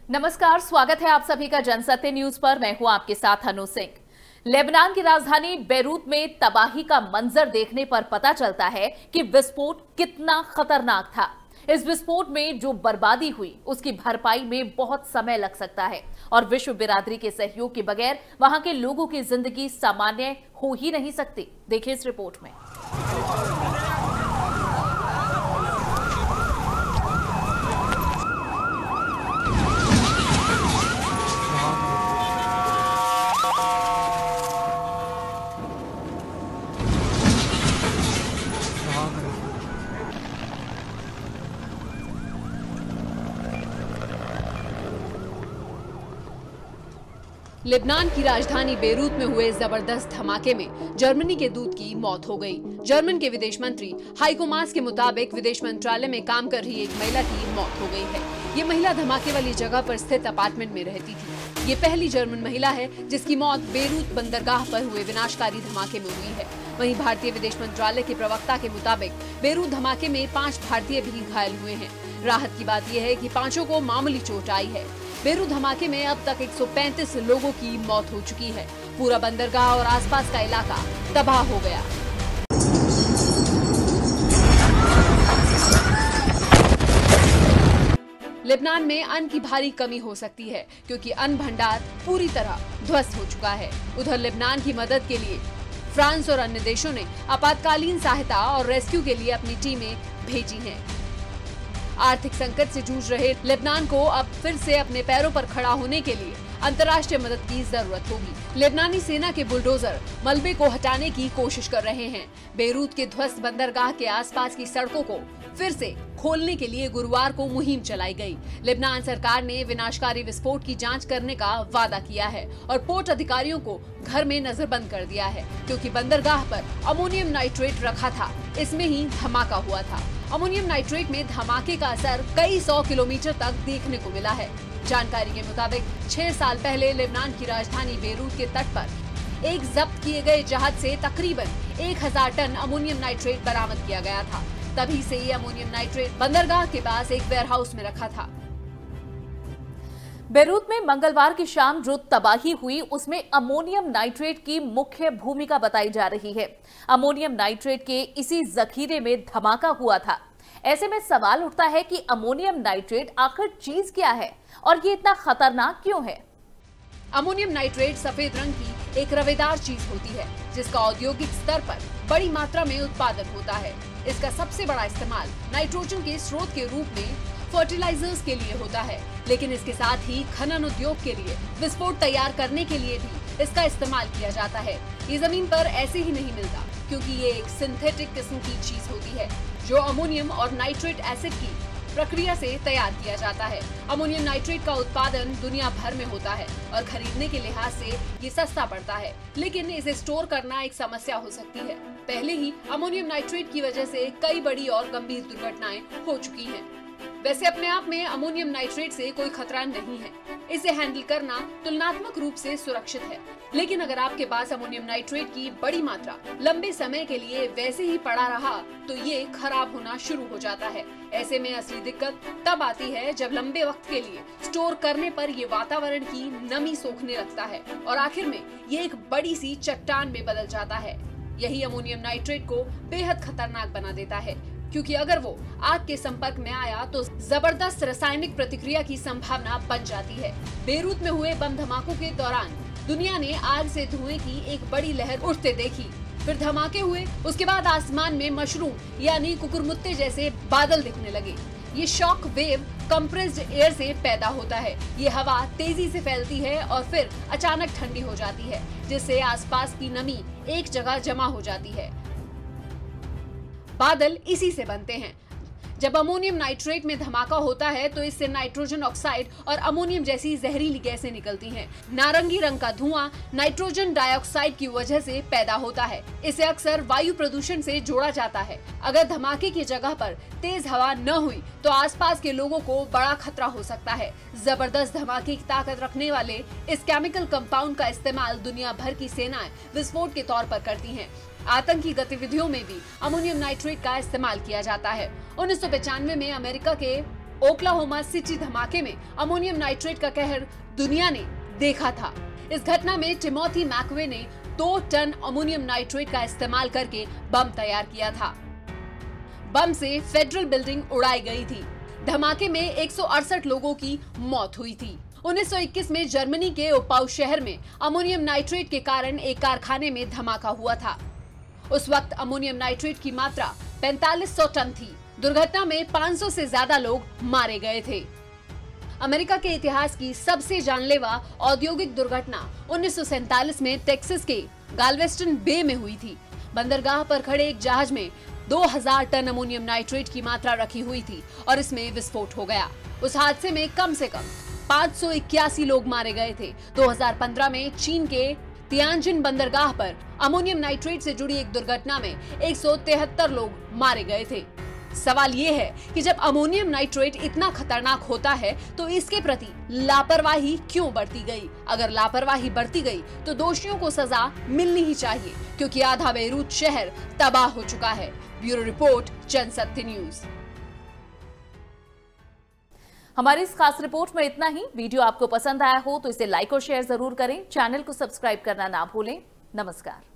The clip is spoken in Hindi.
नमस्कार, स्वागत है आप सभी का जनसत्य न्यूज पर। मैं हूं आपके साथ अनु सिंह। लेबनान की राजधानी बेरूत में तबाही का मंजर देखने पर पता चलता है कि विस्फोट कितना खतरनाक था। इस विस्फोट में जो बर्बादी हुई उसकी भरपाई में बहुत समय लग सकता है और विश्व बिरादरी के सहयोग के बगैर वहां के लोगों की जिंदगी सामान्य हो ही नहीं सकती। देखिए इस रिपोर्ट में। लेबनान की राजधानी बेरूत में हुए जबरदस्त धमाके में जर्मनी के दूत की मौत हो गई। जर्मन के विदेश मंत्री हाइको मास के मुताबिक विदेश मंत्रालय में काम कर रही एक महिला की मौत हो गई है। ये महिला धमाके वाली जगह पर स्थित अपार्टमेंट में रहती थी। ये पहली जर्मन महिला है जिसकी मौत बेरूत बंदरगाह पर हुए विनाशकारी धमाके में हुई है। वहीं भारतीय विदेश मंत्रालय के प्रवक्ता के मुताबिक बेरूत धमाके में 5 भारतीय भी घायल हुए हैं। राहत की बात यह है कि 5 को मामूली चोट आई है। बेरूत धमाके में अब तक 135 लोगों की मौत हो चुकी है। पूरा बंदरगाह और आसपास का इलाका तबाह हो गया। लेबनान में अन्न की भारी कमी हो सकती है क्योंकि अन्न भंडार पूरी तरह ध्वस्त हो चुका है। उधर लेबनान की मदद के लिए फ्रांस और अन्य देशों ने आपातकालीन सहायता और रेस्क्यू के लिए अपनी टीमें भेजी हैं। आर्थिक संकट से जूझ रहे लेबनान को अब फिर से अपने पैरों पर खड़ा होने के लिए अंतर्राष्ट्रीय मदद की जरूरत होगी। लेबनानी सेना के बुलडोजर मलबे को हटाने की कोशिश कर रहे हैं। बेरूत के ध्वस्त बंदरगाह के आसपास की सड़कों को फिर से खोलने के लिए गुरुवार को मुहिम चलाई गई। लेबनान सरकार ने विनाशकारी विस्फोट की जांच करने का वादा किया है और पोर्ट अधिकारियों को घर में नजरबंद कर दिया है क्योंकि बंदरगाह पर अमोनियम नाइट्रेट रखा था। इसमें ही धमाका हुआ था। अमोनियम नाइट्रेट में धमाके का असर कई 100 किलोमीटर तक देखने को मिला है। जानकारी के मुताबिक 6 साल पहले लेबनान की राजधानी बेरूत के तट पर एक जब्त किए गए जहाज से तकरीबन 1000 टन अमोनियम नाइट्रेट बरामद किया गया था। तभी से ये अमोनियम नाइट्रेट बंदरगाह के पास एक वेयरहाउस में रखा था। बेरूत में मंगलवार की शाम जो तबाही हुई उसमें अमोनियम नाइट्रेट की मुख्य भूमिका बताई जा रही है। अमोनियम नाइट्रेट के इसी जखीरे में धमाका हुआ था। ऐसे में सवाल उठता है कि अमोनियम नाइट्रेट आखिर चीज क्या है और ये इतना खतरनाक क्यों है। अमोनियम नाइट्रेट सफेद रंग की एक रवेदार चीज होती है जिसका औद्योगिक स्तर पर बड़ी मात्रा में उत्पादन होता है। इसका सबसे बड़ा इस्तेमाल नाइट्रोजन के स्रोत के रूप में फर्टिलाइजर्स के लिए होता है, लेकिन इसके साथ ही खनन उद्योग के लिए विस्फोट तैयार करने के लिए भी इसका इस्तेमाल किया जाता है। ये जमीन पर ऐसे ही नहीं मिलता क्योंकि ये एक सिंथेटिक किस्म की चीज होती है जो अमोनियम और नाइट्रेट एसिड की प्रक्रिया से तैयार किया जाता है। अमोनियम नाइट्रेट का उत्पादन दुनिया भर में होता है और खरीदने के लिहाज से ये सस्ता पड़ता है, लेकिन इसे स्टोर करना एक समस्या हो सकती है। पहले ही अमोनियम नाइट्रेट की वजह से कई बड़ी और गंभीर दुर्घटनाएं हो चुकी हैं। वैसे अपने आप में अमोनियम नाइट्रेट से कोई खतरा नहीं है। इसे हैंडल करना तुलनात्मक रूप से सुरक्षित है, लेकिन अगर आपके पास अमोनियम नाइट्रेट की बड़ी मात्रा लंबे समय के लिए वैसे ही पड़ा रहा तो ये खराब होना शुरू हो जाता है। ऐसे में असली दिक्कत तब आती है जब लंबे वक्त के लिए स्टोर करने पर ये वातावरण की नमी सोखने लगता है और आखिर में ये एक बड़ी सी चट्टान में बदल जाता है। यही अमोनियम नाइट्रेट को बेहद खतरनाक बना देता है क्योंकि अगर वो आग के संपर्क में आया तो जबरदस्त रासायनिक प्रतिक्रिया की संभावना बन जाती है। बेरूत में हुए बम धमाकों के दौरान दुनिया ने आग से धुएं की एक बड़ी लहर उठते देखी। फिर धमाके हुए, उसके बाद आसमान में मशरूम यानी कुकुरमुत्ते जैसे बादल दिखने लगे। ये शॉक वेव कंप्रेस्ड एयर से पैदा होता है। ये हवा तेजी से फैलती है और फिर अचानक ठंडी हो जाती है, जिससे आसपास की नमी एक जगह जमा हो जाती है। बादल इसी से बनते हैं। जब अमोनियम नाइट्रेट में धमाका होता है तो इससे नाइट्रोजन ऑक्साइड और अमोनियम जैसी जहरीली गैसें निकलती हैं। नारंगी रंग का धुआं नाइट्रोजन डाइऑक्साइड की वजह से पैदा होता है। इसे अक्सर वायु प्रदूषण से जोड़ा जाता है। अगर धमाके की जगह पर तेज हवा न हुई तो आसपास के लोगों को बड़ा खतरा हो सकता है। जबरदस्त धमाके की ताकत रखने वाले इस केमिकल कंपाउंड का इस्तेमाल दुनिया भर की सेनाएं विस्फोट के तौर पर करती हैं। आतंकी गतिविधियों में भी अमोनियम नाइट्रेट का इस्तेमाल किया जाता है। 1995 में अमेरिका के ओक्लाहोमा सिटी धमाके में अमोनियम नाइट्रेट का कहर दुनिया ने देखा था। इस घटना में टिमोथी मैकवे ने 2 टन अमोनियम नाइट्रेट का इस्तेमाल करके बम तैयार किया था। बम से फेडरल बिल्डिंग उड़ाई गई थी। धमाके में 168 लोगों की मौत हुई थी। 1921 में जर्मनी के ओपाउ शहर में अमोनियम नाइट्रेट के कारण एक कारखाने में धमाका हुआ था। उस वक्त अमोनियम नाइट्रेट की मात्रा 4500 टन थी। दुर्घटना में 500 से ज्यादा लोग मारे गए थे। अमेरिका के इतिहास की सबसे जानलेवा औद्योगिक दुर्घटना 1947 में टेक्सास के गाल्वेस्टन बे में हुई थी। बंदरगाह पर खड़े एक जहाज में 2000 टन अमोनियम नाइट्रेट की मात्रा रखी हुई थी और इसमें विस्फोट हो गया। उस हादसे में कम से कम 581 लोग मारे गए थे। 2015 में चीन के तियानजिन बंदरगाह पर अमोनियम नाइट्रेट से जुड़ी एक दुर्घटना में 173 लोग मारे गए थे। सवाल ये है कि जब अमोनियम नाइट्रेट इतना खतरनाक होता है तो इसके प्रति लापरवाही क्यों बरती गई? अगर लापरवाही बरती गई तो दोषियों को सजा मिलनी ही चाहिए, क्योंकि आधा बेरूत शहर तबाह हो चुका है। Bureau report, Jansatya news. हमारी इस खास रिपोर्ट में इतना ही। वीडियो आपको पसंद आया हो तो इसे लाइक और शेयर जरूर करें। चैनल को सब्सक्राइब करना ना भूलें। नमस्कार।